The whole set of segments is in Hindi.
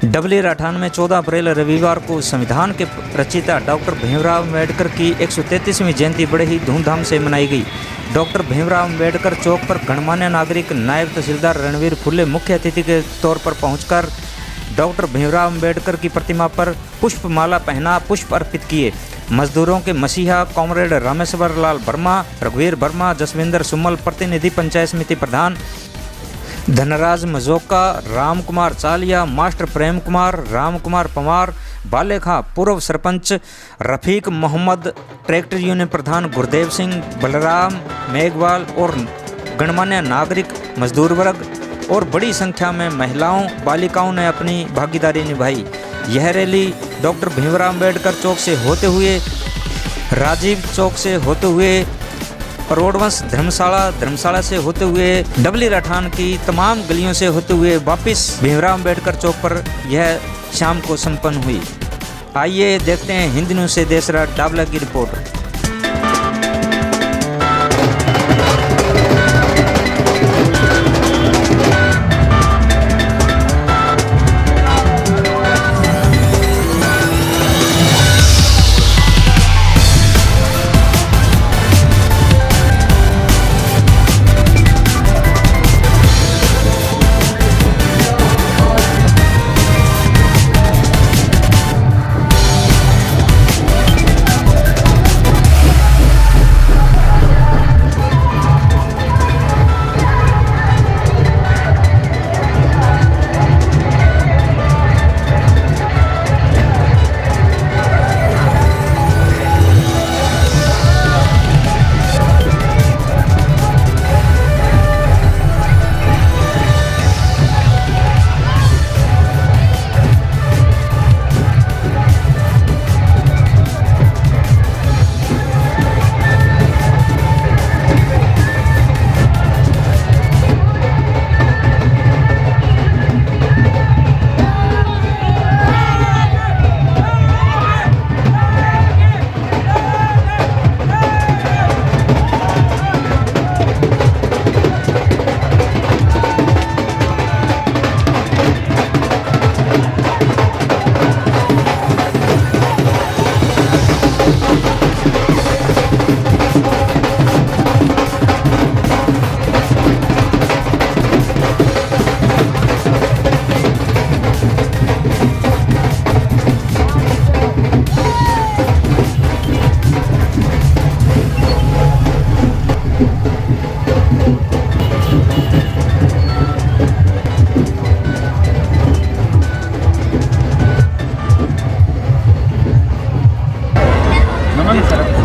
डबली राठान में 14 अप्रैल रविवार को संविधान के रचयिता डॉक्टर भीमराव अम्बेडकर की 133वीं जयंती बड़े ही धूमधाम से मनाई गई। डॉक्टर भीमराव अम्बेडकर चौक पर गणमान्य नागरिक नायब तहसीलदार रणवीर फुल्ले मुख्य अतिथि के तौर पर पहुंचकर डॉक्टर भीमराव अम्बेडकर की प्रतिमा पर पुष्पमाला पहना पुष्प अर्पित किए। मजदूरों के मसीहा कॉमरेड रामेश्वर लाल वर्मा, रघुवीर वर्मा, जसविंदर सुमल, प्रतिनिधि पंचायत समिति प्रधान धनराज मजोका, राम कुमार चालिया, मास्टर प्रेम कुमार, राम कुमार पवार, बाले खां, पूर्व सरपंच रफीक मोहम्मद, ट्रैक्टर यूनियन प्रधान गुरदेव सिंह, बलराम मेघवाल और गणमान्य नागरिक मजदूर वर्ग और बड़ी संख्या में महिलाओं बालिकाओं ने अपनी भागीदारी निभाई। यह रैली डॉक्टर भीमराव अम्बेडकर चौक से होते हुए राजीव चौक से होते हुए करोड़वंश धर्मशाला से होते हुए डबली राठान की तमाम गलियों से होते हुए वापस भीमराव अम्बेडकर चौक पर यह शाम को संपन्न हुई। आइए देखते हैं हिंद न्यूज़ से देशराज डाबला की रिपोर्ट।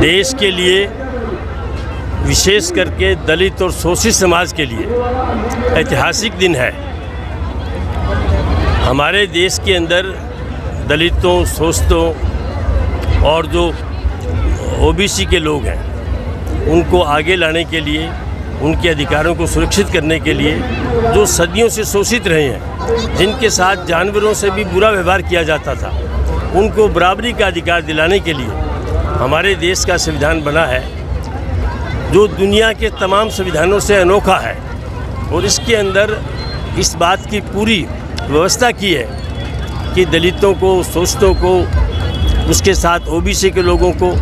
देश के लिए, विशेष करके दलित और शोषित समाज के लिए ऐतिहासिक दिन है। हमारे देश के अंदर दलितों, शोषितों और जो ओबीसी के लोग हैं उनको आगे लाने के लिए, उनके अधिकारों को सुरक्षित करने के लिए, जो सदियों से शोषित रहे हैं, जिनके साथ जानवरों से भी बुरा व्यवहार किया जाता था, उनको बराबरी का अधिकार दिलाने के लिए हमारे देश का संविधान बना है, जो दुनिया के तमाम संविधानों से अनोखा है। और इसके अंदर इस बात की पूरी व्यवस्था की है कि दलितों को, शोषितों को, उसके साथ ओबीसी के लोगों को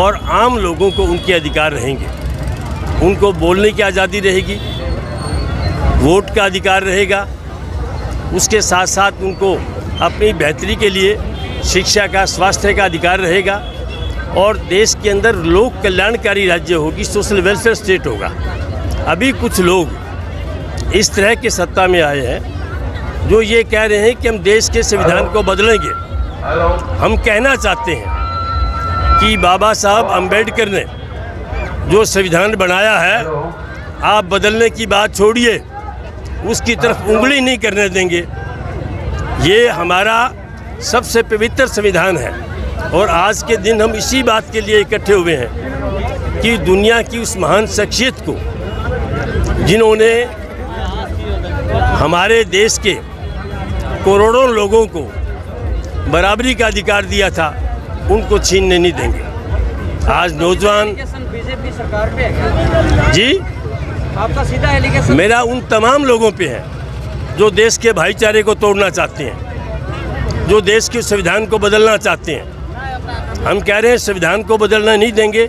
और आम लोगों को उनके अधिकार रहेंगे। उनको बोलने की आज़ादी रहेगी, वोट का अधिकार रहेगा, उसके साथ साथ उनको अपनी बेहतरी के लिए शिक्षा का, स्वास्थ्य का अधिकार रहेगा और देश के अंदर लोक कल्याणकारी राज्य होगी, सोशल वेलफेयर स्टेट होगा। अभी कुछ लोग इस तरह के सत्ता में आए हैं जो ये कह रहे हैं कि हम देश के संविधान को बदलेंगे। हम कहना चाहते हैं कि बाबा साहब अम्बेडकर ने जो संविधान बनाया है, आप बदलने की बात छोड़िए, उसकी तरफ उंगली नहीं करने देंगे। ये हमारा सबसे पवित्र संविधान है और आज के दिन हम इसी बात के लिए इकट्ठे हुए हैं कि दुनिया की उस महान शख्सियत को, जिन्होंने हमारे देश के करोड़ों लोगों को बराबरी का अधिकार दिया था, उनको छीनने नहीं देंगे। आज नौजवान बीजेपी सरकार पे है जी, आपका सीधा एलिगेशन मेरा उन तमाम लोगों पे है जो देश के भाईचारे को तोड़ना चाहते हैं, जो देश के संविधान को बदलना चाहते हैं। हम कह रहे हैं संविधान को बदलना नहीं देंगे,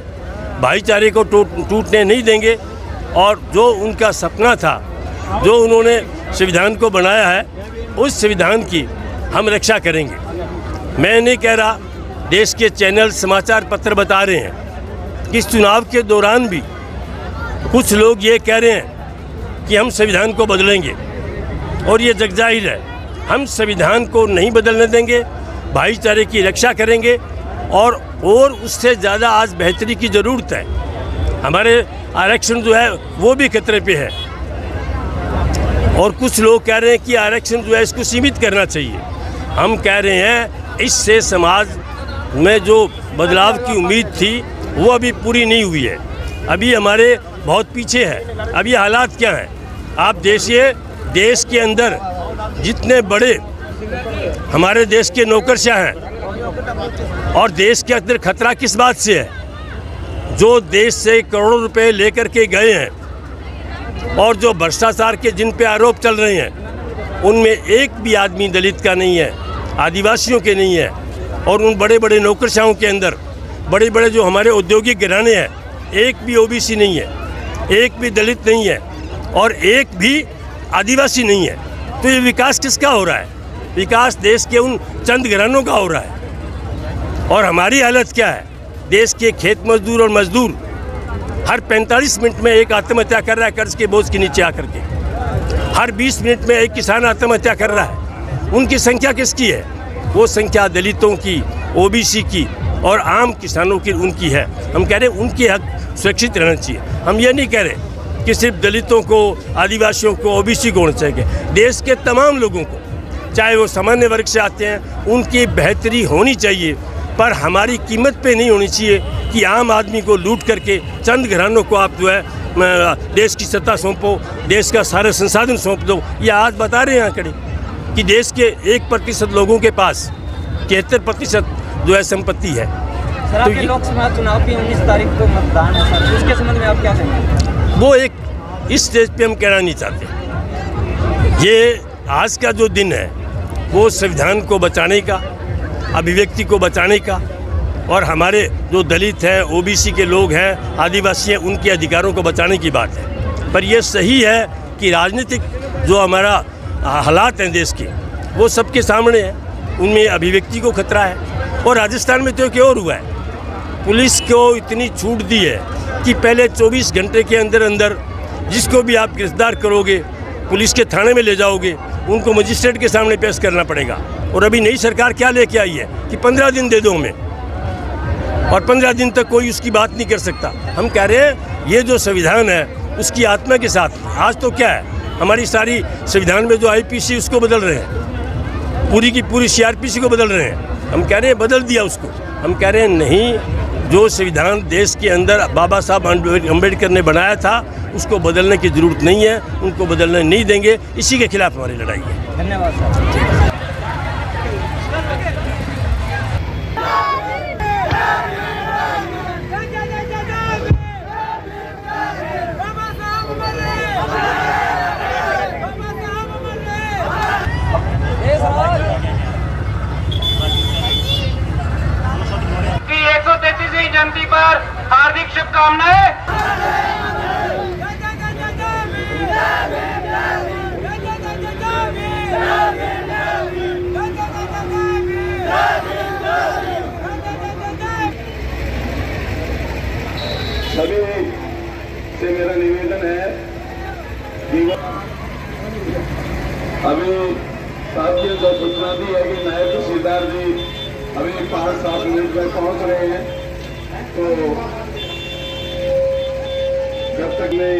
भाईचारे को टूटने नहीं देंगे, और जो उनका सपना था, जो उन्होंने संविधान को बनाया है, उस संविधान की हम रक्षा करेंगे। मैं नहीं कह रहा, देश के चैनल समाचार पत्र बता रहे हैं कि इस चुनाव के दौरान भी कुछ लोग ये कह रहे हैं कि हम संविधान को बदलेंगे, और ये जगजाहिर है हम संविधान को नहीं बदलने देंगे, भाईचारे की रक्षा करेंगे, और उससे ज़्यादा आज बेहतरी की ज़रूरत है। हमारे आरक्षण जो है वो भी खतरे पे है, और कुछ लोग कह रहे हैं कि आरक्षण जो है इसको सीमित करना चाहिए। हम कह रहे हैं इससे समाज में जो बदलाव की उम्मीद थी वो अभी पूरी नहीं हुई है, अभी हमारे बहुत पीछे है। अभी हालात क्या हैं आप देखिए, देश के अंदर जितने बड़े हमारे देश के नौकरशाह हैं, और देश के अंदर खतरा किस बात से है, जो देश से करोड़ों रुपए लेकर के गए हैं, और जो भ्रष्टाचार के जिन पे आरोप चल रहे हैं, उनमें एक भी आदमी दलित का नहीं है, आदिवासियों के नहीं है, और उन बड़े बड़े नौकरशाहों के अंदर बड़े बड़े जो हमारे औद्योगिक घराने हैं, एक भी ओबीसी नहीं है, एक भी दलित नहीं है, और एक भी आदिवासी नहीं है। तो ये विकास किसका हो रहा है? विकास देश के उन चंद घरानों का हो रहा है। और हमारी हालत क्या है? देश के खेत मजदूर और मजदूर हर 45 मिनट में एक आत्महत्या कर रहा है कर्ज के बोझ के नीचे आकर के, हर 20 मिनट में एक किसान आत्महत्या कर रहा है। उनकी संख्या किसकी है? वो संख्या दलितों की, ओबीसी की और आम किसानों की उनकी है। हम कह रहे हैं उनके हक सुरक्षित रहना चाहिए। हम ये नहीं कह रहे कि सिर्फ दलितों को, आदिवासियों को, ओबीसी को होना चाहिए। देश के तमाम लोगों को, चाहे वो सामान्य वर्ग से आते हैं, उनकी बेहतरी होनी चाहिए, पर हमारी कीमत पे नहीं होनी चाहिए कि आम आदमी को लूट करके चंद घरानों को आप जो है देश की सत्ता सौंपो, देश का सारे संसाधन सौंप दो। ये आज बता रहे हैं आंकड़े कि देश के 1% लोगों के पास 73% जो है संपत्ति है। सर, आपके लोकसभा चुनाव की 19 तारीख को मतदान है सर, उसके संबंध में आप क्या कहेंगे? वो एक इस स्टेज पे हम कहना नहीं चाहते। ये आज का जो दिन है वो संविधान को बचाने का, अभिव्यक्ति को बचाने का, और हमारे जो दलित हैं, ओबीसी के लोग हैं, आदिवासी हैं, उनके अधिकारों को बचाने की बात है। पर यह सही है कि राजनीतिक जो हमारा हालात हैं देश के, वो सबके सामने हैं, उनमें अभिव्यक्ति को खतरा है। और राजस्थान में तो क्या और हुआ है, पुलिस को इतनी छूट दी है कि पहले 24 घंटे के अंदर अंदर जिसको भी आप गिरफ्तार करोगे, पुलिस के थाने में ले जाओगे, उनको मजिस्ट्रेट के सामने पेश करना पड़ेगा। और अभी नई सरकार क्या लेके आई है कि 15 दिन दे दो हमें, और 15 दिन तक कोई उसकी बात नहीं कर सकता। हम कह रहे हैं ये जो संविधान है उसकी आत्मा के साथ, आज तो क्या है, हमारी सारी संविधान में जो आईपीसी उसको बदल रहे हैं, पूरी की पूरी सीआरपीसी को बदल रहे हैं। हम कह रहे हैं बदल दिया उसको। हम कह रहे हैं नहीं, जो संविधान देश के अंदर बाबा साहब अम्बेडकर ने बनाया था उसको बदलने की ज़रूरत नहीं है, उनको बदलने नहीं देंगे। इसी के खिलाफ हमारी लड़ाई है। धन्यवाद सर। जयंती पर हार्दिक शुभकामनाएं। सभी से मेरा निवेदन है कि अभी साथियों को सूचना दी है कि नायब तहसीलदार जी अभी 5-7 मिनट में पहुंच रहे हैं, तो जब तक नहीं